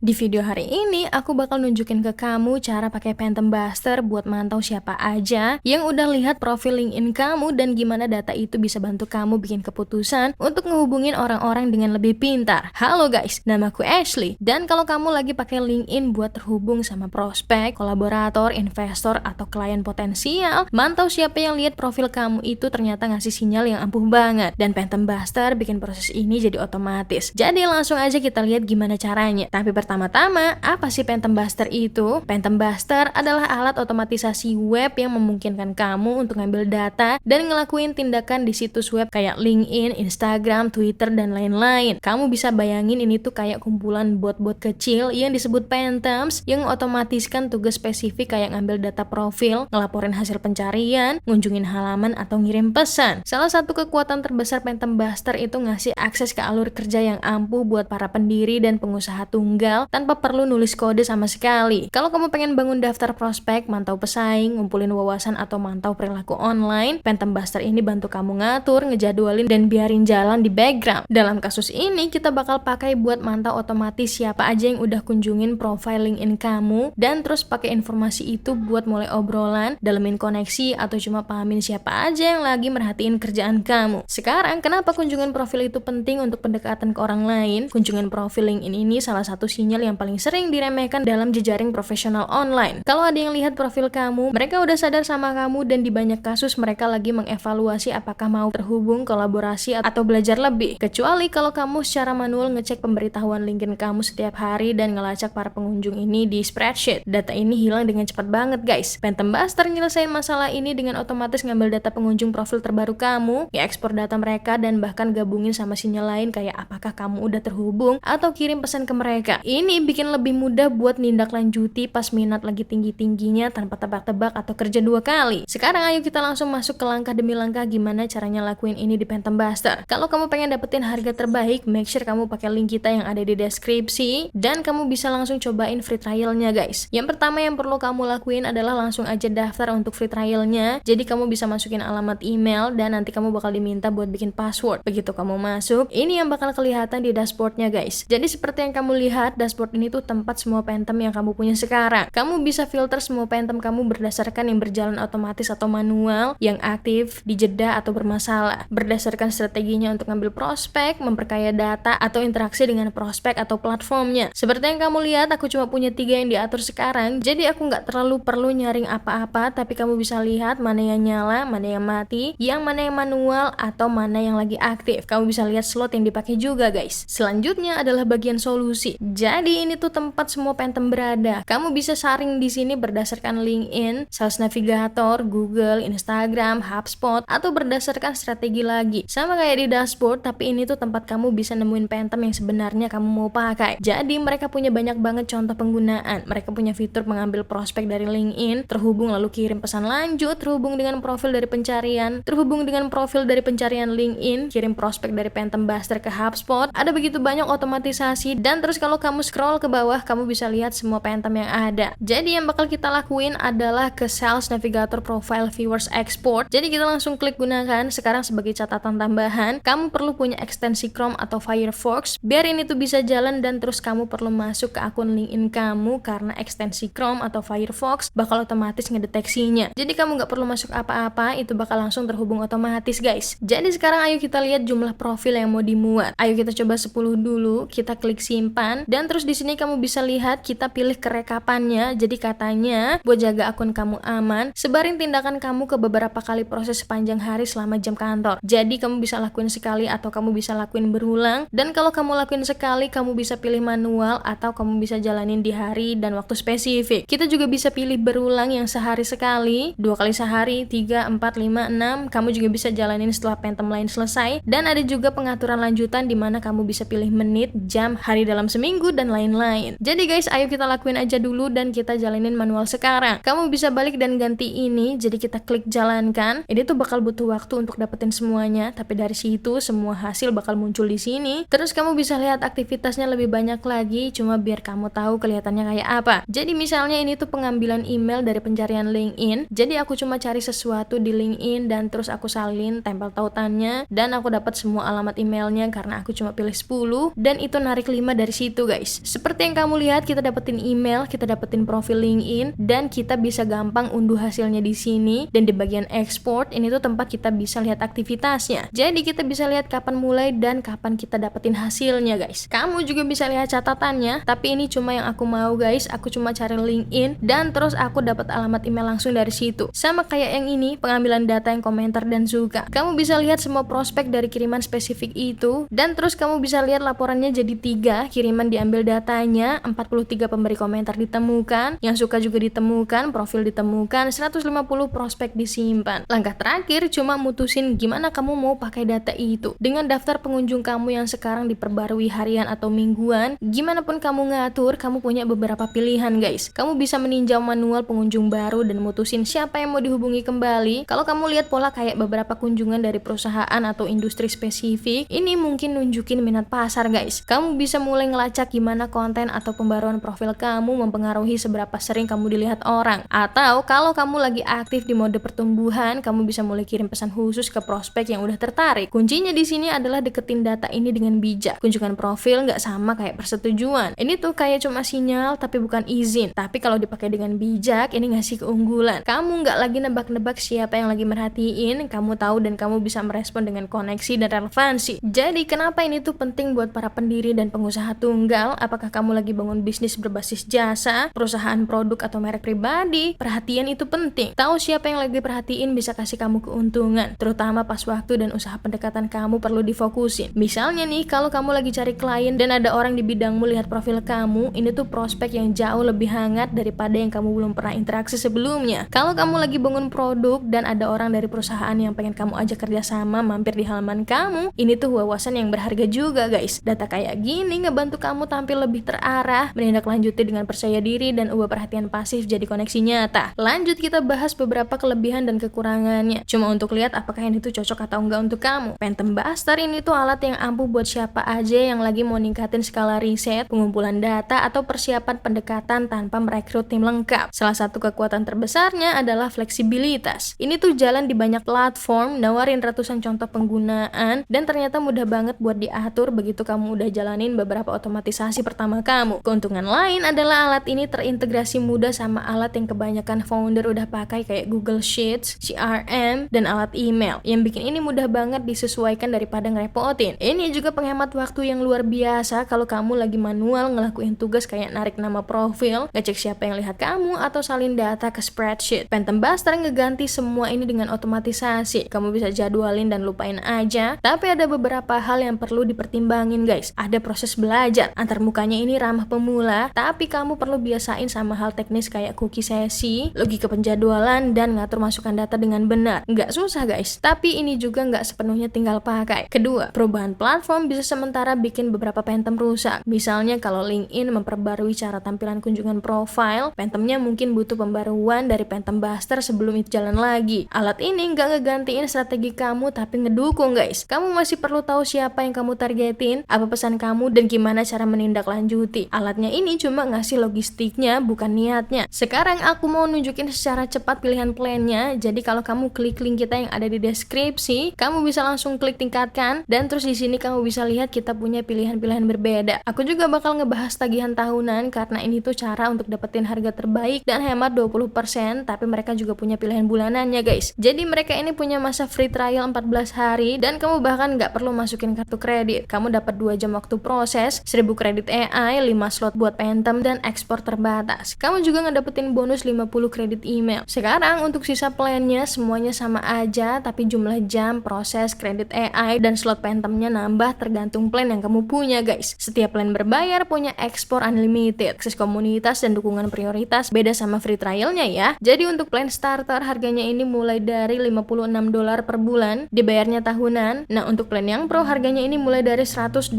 Di video hari ini, aku bakal nunjukin ke kamu cara pakai Phantom Buster buat mantau siapa aja yang udah lihat profil LinkedIn kamu dan gimana data itu bisa bantu kamu bikin keputusan untuk ngehubungin orang-orang dengan lebih pintar. Halo guys, namaku Ashley. Dan kalau kamu lagi pakai LinkedIn buat terhubung sama prospek, kolaborator, investor, atau klien potensial, mantau siapa yang lihat profil kamu itu ternyata ngasih sinyal yang ampuh banget. Dan Phantom Buster bikin proses ini jadi otomatis. Jadi langsung aja kita lihat gimana caranya. Tapi pertama-tama, apa sih Phantom Buster itu? Phantom Buster adalah alat otomatisasi web yang memungkinkan kamu untuk ngambil data dan ngelakuin tindakan di situs web kayak LinkedIn, Instagram, Twitter, dan lain-lain. Kamu bisa bayangin ini tuh kayak kumpulan bot-bot kecil yang disebut Phantoms yang otomatiskan tugas spesifik kayak ngambil data profil, ngelaporin hasil pencarian, ngunjungin halaman, atau ngirim pesan. Salah satu kekuatan terbesar Phantom Buster itu ngasih akses ke alur kerja yang ampuh buat para pendiri dan pengusaha tunggal tanpa perlu nulis kode sama sekali. Kalau kamu pengen bangun daftar prospek, mantau pesaing, ngumpulin wawasan, atau mantau perilaku online, Phantom Buster ini bantu kamu ngatur, ngejadwalin, dan biarin jalan di background. Dalam kasus ini, kita bakal pakai buat mantau otomatis siapa aja yang udah kunjungin profile LinkedIn kamu, dan terus pakai informasi itu buat mulai obrolan, dalemin koneksi, atau cuma pahamin siapa aja yang lagi merhatiin kerjaan kamu. Sekarang, kenapa kunjungan profil itu penting untuk pendekatan ke orang lain? Kunjungan profil LinkedIn ini salah satu sinyal yang paling sering diremehkan dalam jejaring profesional online. Kalau ada yang lihat profil kamu, mereka udah sadar sama kamu dan di banyak kasus mereka lagi mengevaluasi apakah mau terhubung, kolaborasi, atau belajar lebih. Kecuali kalau kamu secara manual ngecek pemberitahuan LinkedIn kamu setiap hari dan ngelacak para pengunjung ini di spreadsheet. Data ini hilang dengan cepat banget guys. Phantom Buster nyelesain masalah ini dengan otomatis ngambil data pengunjung profil terbaru kamu, ekspor data mereka, dan bahkan gabungin sama sinyal lain kayak apakah kamu udah terhubung atau kirim pesan ke mereka. Ini bikin lebih mudah buat nindaklanjuti pas minat lagi tinggi-tingginya tanpa tebak-tebak atau kerja dua kali. Sekarang ayo kita langsung masuk ke langkah demi langkah gimana caranya lakuin ini di Phantom Buster. Kalau kamu pengen dapetin harga terbaik, make sure kamu pakai link kita yang ada di deskripsi dan kamu bisa langsung cobain free trialnya guys. Yang pertama yang perlu kamu lakuin adalah langsung aja daftar untuk free trialnya. Jadi kamu bisa masukin alamat email dan nanti kamu bakal diminta buat bikin password. Begitu kamu masuk, ini yang bakal kelihatan di dashboardnya guys. Jadi seperti yang kamu lihat, dashboard ini tuh tempat semua Phantom yang kamu punya sekarang. Kamu bisa filter semua Phantom kamu berdasarkan yang berjalan otomatis atau manual, yang aktif, dijeda, atau bermasalah. Berdasarkan strateginya untuk ngambil prospek, memperkaya data, atau interaksi dengan prospek atau platformnya. Seperti yang kamu lihat, aku cuma punya 3 yang diatur sekarang, jadi aku nggak terlalu perlu nyaring apa-apa, tapi kamu bisa lihat mana yang nyala, mana yang mati, yang mana yang manual, atau mana yang lagi aktif. Kamu bisa lihat slot yang dipakai juga guys. Selanjutnya adalah bagian solusi. Jadi ini tuh tempat semua Phantom berada. Kamu bisa saring di sini berdasarkan LinkedIn, Sales Navigator, Google, Instagram, HubSpot, atau berdasarkan strategi lagi. Sama kayak di dashboard, tapi ini tuh tempat kamu bisa nemuin Phantom yang sebenarnya kamu mau pakai. Jadi mereka punya banyak banget contoh penggunaan. Mereka punya fitur mengambil prospek dari LinkedIn, terhubung lalu kirim pesan lanjut, terhubung dengan profil dari pencarian, terhubung dengan profil dari pencarian LinkedIn, kirim prospek dari Phantom Buster ke HubSpot. Ada begitu banyak otomatisasi dan terus kalau kamu scroll ke bawah, kamu bisa lihat semua Phantom yang ada. Jadi yang bakal kita lakuin adalah ke Sales Navigator Profile Viewers Export. Jadi kita langsung klik gunakan. Sekarang sebagai catatan tambahan, kamu perlu punya ekstensi Chrome atau Firefox biar ini tuh bisa jalan dan terus kamu perlu masuk ke akun LinkedIn kamu karena ekstensi Chrome atau Firefox bakal otomatis ngedeteksinya. Jadi kamu nggak perlu masuk apa-apa, itu bakal langsung terhubung otomatis guys. Jadi sekarang ayo kita lihat jumlah profil yang mau dimuat. Ayo kita coba 10 dulu, kita klik simpan dan terus di sini kamu bisa lihat kita pilih kerekapannya. Jadi katanya buat jaga akun kamu aman, sebarin tindakan kamu ke beberapa kali proses sepanjang hari selama jam kantor. Jadi kamu bisa lakuin sekali atau kamu bisa lakuin berulang, dan kalau kamu lakuin sekali kamu bisa pilih manual atau kamu bisa jalanin di hari dan waktu spesifik. Kita juga bisa pilih berulang yang sehari sekali, 2 kali sehari, 3, 4, 5, 6. Kamu juga bisa jalanin setelah Phantom lain selesai, dan ada juga pengaturan lanjutan di mana kamu bisa pilih menit, jam, hari dalam seminggu, dan lain-lain. Jadi guys, ayo kita lakuin aja dulu dan kita jalanin manual sekarang. Kamu bisa balik dan ganti ini, jadi kita klik jalankan. Ini tuh bakal butuh waktu untuk dapetin semuanya, tapi dari situ semua hasil bakal muncul di sini. Terus kamu bisa lihat aktivitasnya lebih banyak lagi, cuma biar kamu tahu kelihatannya kayak apa. Jadi misalnya ini tuh pengambilan email dari pencarian LinkedIn. Jadi aku cuma cari sesuatu di LinkedIn dan terus aku salin tempel tautannya dan aku dapat semua alamat emailnya karena aku cuma pilih 10 dan itu narik 5 dari situ guys. guys. Seperti yang kamu lihat, kita dapetin email, kita dapetin profil LinkedIn, dan kita bisa gampang unduh hasilnya di sini. Dan di bagian export ini tuh tempat kita bisa lihat aktivitasnya. Jadi kita bisa lihat kapan mulai dan kapan kita dapetin hasilnya guys. Kamu juga bisa lihat catatannya, tapi ini cuma yang aku mau guys. Aku cuma cari LinkedIn dan terus aku dapat alamat email langsung dari situ. Sama kayak yang ini, pengambilan data yang komentar dan suka. Kamu bisa lihat semua prospek dari kiriman spesifik itu, dan terus kamu bisa lihat laporannya jadi 3, kiriman diambil datanya, 43 pemberi komentar ditemukan, yang suka juga ditemukan, profil ditemukan, 150 prospek disimpan. Langkah terakhir cuma mutusin gimana kamu mau pakai data itu. Dengan daftar pengunjung kamu yang sekarang diperbarui harian atau mingguan, gimana pun kamu ngatur, kamu punya beberapa pilihan guys. Kamu bisa meninjau manual pengunjung baru dan mutusin siapa yang mau dihubungi kembali. Kalau kamu lihat pola kayak beberapa kunjungan dari perusahaan atau industri spesifik, ini mungkin nunjukin minat pasar guys. Kamu bisa mulai ngelacak gimana konten atau pembaruan profil kamu mempengaruhi seberapa sering kamu dilihat orang. Atau kalau kamu lagi aktif di mode pertumbuhan, kamu bisa mulai kirim pesan khusus ke prospek yang udah tertarik. Kuncinya di sini adalah deketin data ini dengan bijak. Kunjungan profil nggak sama kayak persetujuan. Ini tuh kayak cuma sinyal tapi bukan izin. Tapi kalau dipakai dengan bijak, ini ngasih keunggulan. Kamu nggak lagi nebak-nebak siapa yang lagi merhatiin, kamu tahu dan kamu bisa merespon dengan koneksi dan relevansi. Jadi kenapa ini tuh penting buat para pendiri dan pengusaha tunggal? Apakah kamu lagi bangun bisnis berbasis jasa, perusahaan produk atau merek pribadi? Perhatian itu penting. Tahu siapa yang lagi perhatiin bisa kasih kamu keuntungan, terutama pas waktu dan usaha pendekatan kamu perlu difokusin. Misalnya nih, kalau kamu lagi cari klien dan ada orang di bidangmu lihat profil kamu, ini tuh prospek yang jauh lebih hangat daripada yang kamu belum pernah interaksi sebelumnya. Kalau kamu lagi bangun produk dan ada orang dari perusahaan yang pengen kamu ajak kerjasama mampir di halaman kamu, ini tuh wawasan yang berharga juga guys. Data kayak gini ngebantu kamu tampil lebih terarah, menindaklanjuti dengan percaya diri, dan ubah perhatian pasif jadi koneksi nyata. Lanjut kita bahas beberapa kelebihan dan kekurangannya, cuma untuk lihat apakah ini tuh cocok atau enggak untuk kamu. Phantom Buster ini tuh alat yang ampuh buat siapa aja yang lagi mau ningkatin skala riset, pengumpulan data, atau persiapan pendekatan tanpa merekrut tim lengkap. Salah satu kekuatan terbesarnya adalah fleksibilitas. Ini tuh jalan di banyak platform, nawarin ratusan contoh penggunaan, dan ternyata mudah banget buat diatur begitu kamu udah jalanin beberapa otomatisasi pertama kamu. Keuntungan lain adalah alat ini terintegrasi mudah sama alat yang kebanyakan founder udah pakai kayak Google Sheets, CRM, dan alat email. Yang bikin ini mudah banget disesuaikan daripada ngerepotin. Ini juga penghemat waktu yang luar biasa kalau kamu lagi manual ngelakuin tugas kayak narik nama profil, ngecek siapa yang lihat kamu, atau salin data ke spreadsheet. Phantom Buster ngeganti semua ini dengan otomatisasi. Kamu bisa jadwalin dan lupain aja, tapi ada beberapa hal yang perlu dipertimbangin guys. Ada proses belajar. Antar mukanya ini ramah pemula, tapi kamu perlu biasain sama hal teknis kayak cookie sesi, logika penjadwalan, dan ngatur masukan data dengan benar. Nggak susah guys, tapi ini juga nggak sepenuhnya tinggal pakai. Kedua, perubahan platform bisa sementara bikin beberapa Phantom rusak. Misalnya kalau LinkedIn memperbarui cara tampilan kunjungan profile, Phantomnya mungkin butuh pembaruan dari Phantom Buster sebelum itu jalan lagi. Alat ini nggak ngegantiin strategi kamu, tapi ngedukung guys. Kamu masih perlu tahu siapa yang kamu targetin, apa pesan kamu, dan gimana cara menindaklanjuti. Alatnya ini cuma ngasih logistiknya, bukan niatnya. Sekarang aku mau nunjukin secara cepat pilihan plannya. Jadi kalau kamu klik link kita yang ada di deskripsi, kamu bisa langsung klik tingkatkan, dan terus di sini kamu bisa lihat kita punya pilihan-pilihan berbeda. Aku juga bakal ngebahas tagihan tahunan karena ini tuh cara untuk dapetin harga terbaik dan hemat 20%, tapi mereka juga punya pilihan bulanannya guys. Jadi mereka ini punya masa free trial 14 hari dan kamu bahkan nggak perlu masukin kartu kredit. Kamu dapat 2 jam waktu proses, 1000 kredit AI, 5 slot buat Phantom, dan ekspor terbatas. Kamu juga ngedapetin bonus 50 kredit email. Sekarang untuk sisa plannya semuanya sama aja, tapi jumlah jam, proses, kredit AI, dan slot Phantomnya nambah tergantung plan yang kamu punya guys. Setiap plan berbayar punya ekspor unlimited, akses komunitas, dan dukungan prioritas, beda sama free trialnya ya. Jadi untuk plan starter harganya ini mulai dari $56 per bulan, dibayarnya tahunan. Nah untuk plan yang pro harganya ini mulai dari $128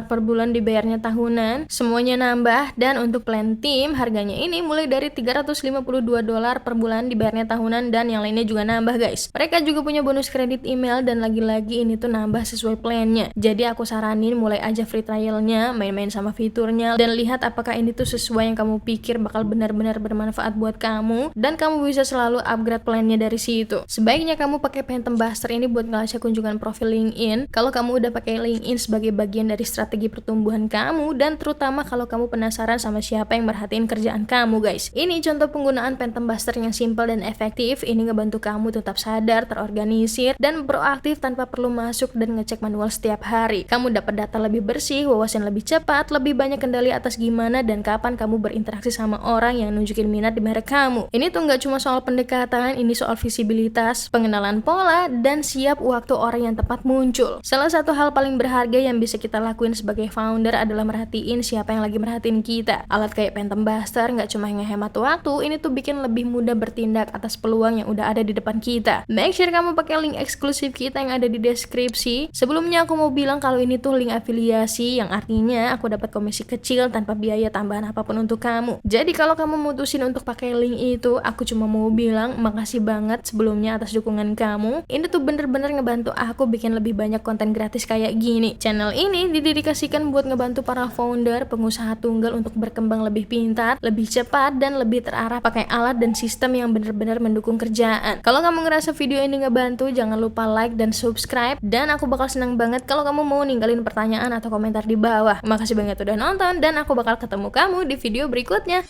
per bulan, dibayarnya tahunan. Semuanya nambah. Dan untuk plan tim harganya ini mulai dari $352 per bulan, dibayarnya tahunan, dan yang lainnya juga nambah guys. Mereka juga punya bonus kredit email, dan lagi-lagi ini tuh nambah sesuai plannya. Jadi aku saranin mulai aja free trialnya, main-main sama fiturnya, dan lihat apakah ini tuh sesuai yang kamu pikir bakal benar-benar bermanfaat buat kamu, dan kamu bisa selalu upgrade plannya dari situ. Sebaiknya kamu pakai Phantom Buster ini buat ngelacak kunjungan profil LinkedIn. Kalau kamu udah pakai LinkedIn sebagai bagian dari strategi pertumbuhan kebutuhan kamu, dan terutama kalau kamu penasaran sama siapa yang merhatiin kerjaan kamu guys. Ini contoh penggunaan Phantom Buster yang simple dan efektif. Ini ngebantu kamu tetap sadar, terorganisir, dan proaktif tanpa perlu masuk dan ngecek manual setiap hari. Kamu dapat data lebih bersih, wawasan lebih cepat, lebih banyak kendali atas gimana dan kapan kamu berinteraksi sama orang yang nunjukin minat di merek kamu. Ini tuh nggak cuma soal pendekatan, ini soal visibilitas, pengenalan pola, dan siap waktu orang yang tepat muncul. Salah satu hal paling berharga yang bisa kita lakuin sebagai founder adalah merhatiin siapa yang lagi merhatiin kita. Alat kayak Phantom Buster nggak cuma ngehemat waktu, ini tuh bikin lebih mudah bertindak atas peluang yang udah ada di depan kita. Make sure kamu pakai link eksklusif kita yang ada di deskripsi. Sebelumnya aku mau bilang kalau ini tuh link afiliasi, yang artinya aku dapat komisi kecil tanpa biaya tambahan apapun untuk kamu. Jadi kalau kamu mutusin untuk pakai link itu, aku cuma mau bilang makasih banget sebelumnya atas dukungan kamu. Ini tuh bener-bener ngebantu aku bikin lebih banyak konten gratis kayak gini. Channel ini didedikasikan buat ngebantu para founder, pengusaha tunggal untuk berkembang lebih pintar, lebih cepat, dan lebih terarah pakai alat dan sistem yang bener-bener mendukung kerjaan. Kalau kamu ngerasa video ini ngebantu, jangan lupa like dan subscribe, dan aku bakal senang banget kalau kamu mau ninggalin pertanyaan atau komentar di bawah. Makasih banget udah nonton, dan aku bakal ketemu kamu di video berikutnya.